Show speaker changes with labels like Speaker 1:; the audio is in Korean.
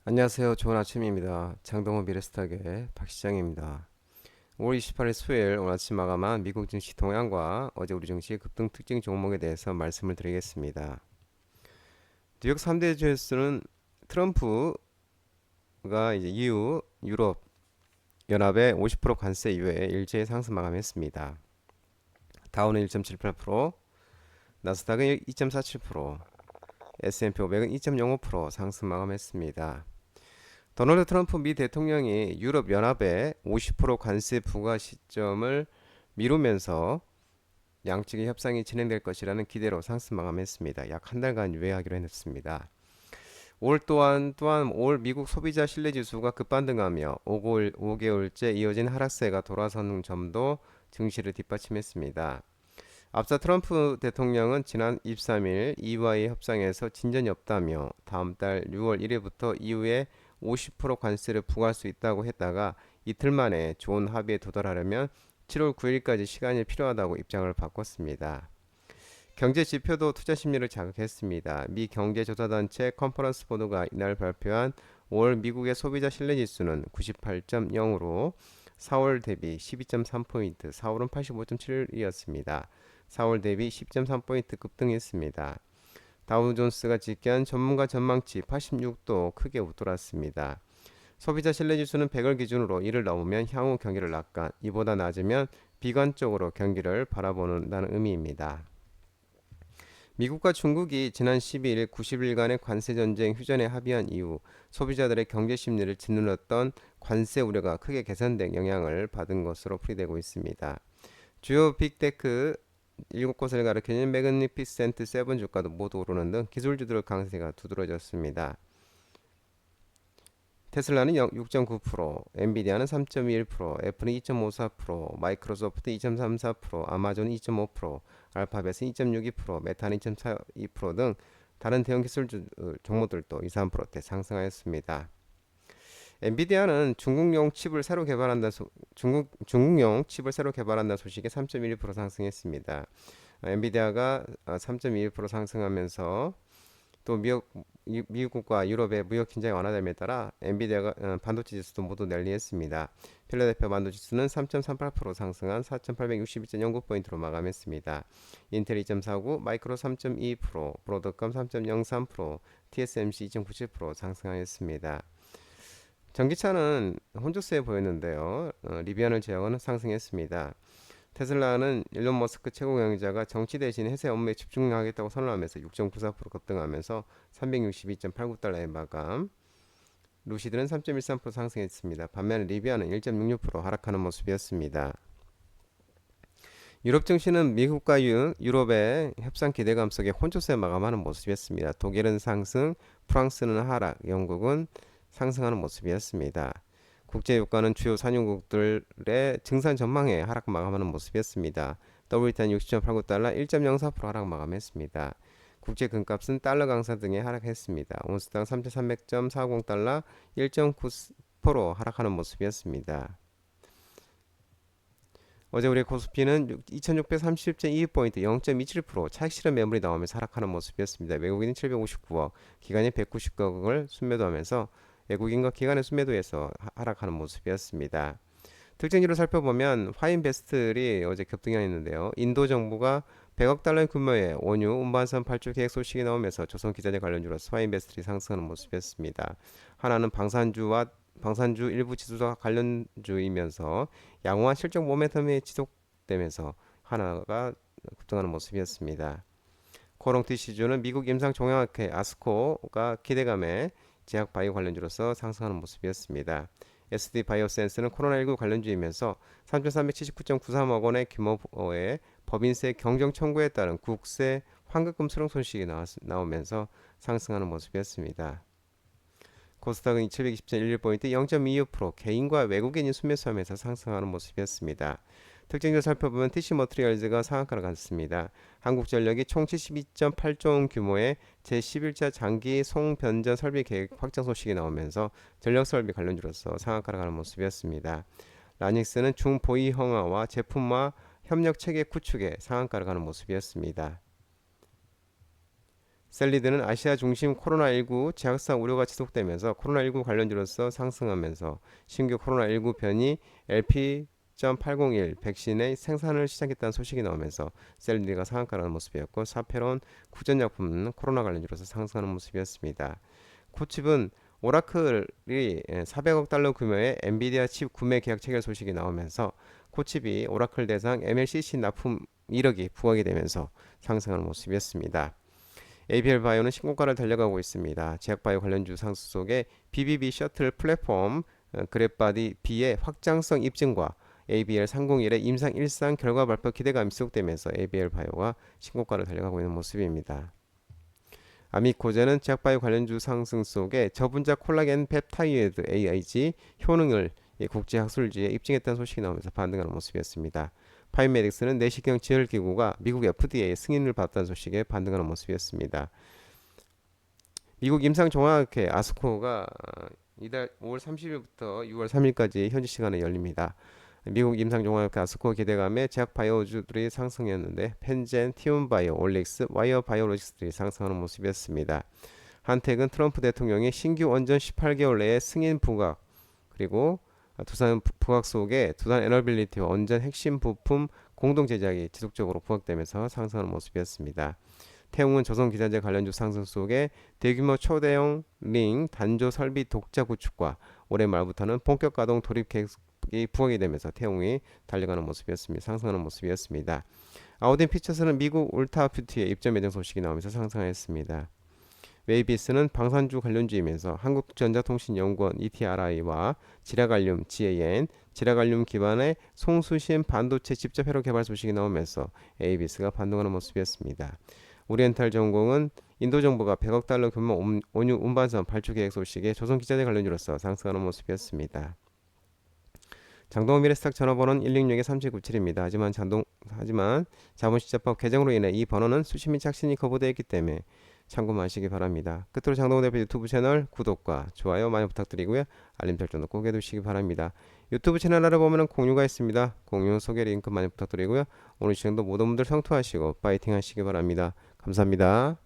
Speaker 1: 안녕하세요. 좋은 아침입니다. 장동호 미래스탁의 박시장입니다. 5월 28일 수요일 오늘 아침 마감한 미국 증시 동향과 어제 우리 증시 급등 특징 종목에 대해서 말씀을 드리겠습니다. 뉴욕 3대 주에서는 트럼프가 이제 EU 유럽 연합의 50% 관세 이후에 일제히 상승 마감했습니다. 다우는 1.78%, 나스닥은 2.47%, S&P 500은 2.05% 상승 마감했습니다. 도널드 트럼프 미 대통령이 유럽 연합에 50% 관세 부과 시점을 미루면서 양측의 협상이 진행될 것이라는 기대로 상승 마감했습니다. 약 한 달간 유예하기로 했습니다. 올 미국 소비자 신뢰지수가 급반등하며 5개월째 이어진 하락세가 돌아서는 점도 증시를 뒷받침했습니다. 앞서 트럼프 대통령은 지난 23일 EU와의 협상에서 진전이 없다며 다음 달 6월 1일부터 이후에 50% 관세를 부과할 수 있다고 했다가 이틀 만에 좋은 합의에 도달하려면 7월 9일까지 시간이 필요하다고 입장을 바꿨습니다. 경제 지표도 투자 심리를 자극했습니다. 미 경제조사단체 컨퍼런스 보드가 이날 발표한 5월 미국의 소비자 신뢰지수는 98.0으로 4월 대비 12.3포인트, 4월은 85.7이었습니다. 4월 대비 10.3포인트 급등했습니다. 다우존스가 집계한 전문가 전망치 86도 크게 웃돌았습니다. 소비자 신뢰지수는 100을 기준으로 이를 넘으면 향후 경기를 낙관, 이보다 낮으면 비관적으로 경기를 바라보는다는 의미입니다. 미국과 중국이 지난 12일 90일간의 관세전쟁 휴전에 합의한 이후 소비자들의 경제 심리를 짓눌렀던 관세 우려가 크게 개선된 영향을 받은 것으로 풀이되고 있습니다. 주요 빅테크 7곳을 가리키는 매그니피센트 7 주가도 모두 오르는 등 기술주들 강세가 두드러졌습니다. 테슬라는 6.9%, 엔비디아는 3.21%, 애플은 2.54%, 마이크로소프트 2.34%, 아마존은 2.5%, 알파벳은 2.62%, 메타는 2.42%등 다른 대형 기술주 종목들도 2~3%대 상승하였습니다. 엔비디아는 중국용 칩을 새로 개발한다는 소식에 3.11% 상승했습니다. 엔비디아가 3.21% 상승하면서 또 미국과 유럽의 무역 긴장이 완화됨에 따라 엔비디아가 반도체 지수도 모두 랠리했습니다. 필라델피아 반도체 지수는 3.38% 상승한 4,862.09포인트로 마감했습니다. 인텔 2.49, 마이크로 3.2%, 브로드컴 3.03%, TSMC 2.97% 상승하였습니다. 전기차는 혼조세 보였는데요. 리비안을 제어하는 상승했습니다. 테슬라는 일론 머스크 최고 경영자가 정치 대신 회사 업무에 집중하겠다고 선언하면서 6.94% 급등하면서 362.89달러의 마감. 루시드는 3.13% 상승했습니다. 반면에 리비아는 1.66% 하락하는 모습이었습니다. 유럽 증시는 미국과 유럽의 협상 기대감 속에 혼조세 마감하는 모습이었습니다. 독일은 상승, 프랑스는 하락, 영국은 상승하는 모습이었습니다. 국제유가는 주요 산유국들의 증산 전망에 하락 마감하는 모습이었습니다. WTI 60.89달러 1.04% 하락 마감했습니다. 국제 금값은 달러 강사 등에 하락했습니다. 온스당 3,300.40달러 1.9% 하락하는 모습이었습니다. 어제 우리 코스피는 2630.22포인트 0.27% 차익 실현 매물이 나오면서 하락하는 모습이었습니다. 외국인은 759억, 기관이 199억을 순매도하면서 외국인과 기관의 순매도에서 하락하는 모습이었습니다. 특징지로 살펴보면 화인베스트리 어제 급등했는데요. 인도 정부가 100억 달러 규모의 원유 운반선 발주 계획 소식이 나오면서 조선 기자재 관련주로서 화인베스트리 상승하는 모습이었습니다. 하나는 방산주 일부 지수와 관련주이면서 양호한 실적 모멘텀이 지속되면서 하나가 급등하는 모습이었습니다. 코롱티시주는 미국 임상종양학회 아스코가 기대감에 제약 바이오 관련주로서 상승하는 모습이었습니다. SD 바이오센스는 코로나19 관련주이면서 3,379.93억 원의 규모의 법인세 경정 청구에 따른 국세 환급금 수령 소식이 나오면서 상승하는 모습이었습니다. 코스닥은 2720.11포인트 0.25% 개인과 외국인이 순매수하면서 상승하는 모습이었습니다. 특징을 살펴보면 TC머티리얼즈가 상한가를 갔습니다. 한국전력이 총 72.8조 원 규모의 제11차 장기 송변전 설비 계획 확정 소식이 나오면서 전력설비 관련주로서 상한가를 가는 모습이었습니다. 라닉스는 중보이형화와 제품화 협력 체계 구축에 상한가를 가는 모습이었습니다. 셀리드는 아시아 중심 코로나19 재확산 우려가 지속되면서 코로나19 관련주로서 상승하면서 신규 코로나19 변이 LP.801 백신의 생산을 시작했다는 소식이 나오면서 셀리드가 상한가라는 모습이었고 사페론 구전약품은 코로나 관련주로서 상승하는 모습이었습니다. 코칩은 오라클이 400억 달러 규모의 엔비디아 칩 구매 계약 체결 소식이 나오면서 코칩이 오라클 대상 MLCC 납품 1억이 부각이 되면서 상승하는 모습이었습니다. ABL 바이오는 신고가를 달려가고 있습니다. 제약바이오 관련주 상승 속에 BBB 셔틀 플랫폼 그랩바디 B의 확장성 입증과 ABL 301의 임상 1상 결과 발표 기대감이 지속되면서 ABL 바이오가 신고가를 달려가고 있는 모습입니다. 아미코제는 제약바이오 관련주 상승 속에 저분자 콜라겐 펩타이드 AIG 효능을 국제학술지에 입증했다는 소식이 나오면서 반등하는 모습이었습니다. 파이메딕스는 내시경 지혈기구가 미국 FDA 승인을 받았다는 소식에 반등하는 모습이었습니다. 미국 임상종합학회 아스코가 이달 5월 30일부터 6월 3일까지 현지 시간에 열립니다. 미국 임상종합학회 아스코 기대감에 제약바이오주들이 상승했는데 펜젠, 티온바이오, 올릭스, 와이어바이오로직스들이 상승하는 모습이었습니다. 한택은 트럼프 대통령이 신규 원전 18개월 내에 승인 부각 그리고 두산 부각 속에 두산 에너빌리티와 원전 핵심 부품 공동 제작이 지속적으로 부각되면서 상승하는 모습이었습니다. 태웅은 조선기자재 관련주 상승 속에 대규모 초대형 링 단조 설비 독자 구축과 올해 말부터는 본격 가동 돌입 계획이 부각이 되면서 태웅이 달려가는 모습이었습니다. 상승하는 모습이었습니다. 아우딘 피처스는 미국 울타뷰티의 입점 예정 소식이 나오면서 상승하였습니다. 웨이비스는 방산주 관련주이면서 한국전자통신연구원 ETRI와 지라갈륨 GAN, 지라갈륨 기반의 송수신 반도체 직접 회로 개발 소식이 나오면서 에이비스가 반등하는 모습이었습니다. 오리엔탈 전공은 인도 정부가 100억 달러 규모 온유 운반선 발주 계획 소식에 조선기자재 관련주로서 상승하는 모습이었습니다. 장동원 미래스탁 전화번호는 166-3797입니다. 하지만 자본시장법 개정으로 인해 이 번호는 수신 및 착신이 거부되어 있기 때문에 참고하시기 바랍니다. 끝으로 장동원 대표 유튜브 채널 구독과 좋아요 많이 부탁드리고요. 알림 설정도 꼭 해두시기 바랍니다. 유튜브 채널 알아보면 공유가 있습니다. 공유 소개 링크 많이 부탁드리고요. 오늘 시간도 모든 분들 성투하시고 파이팅 하시기 바랍니다. 감사합니다.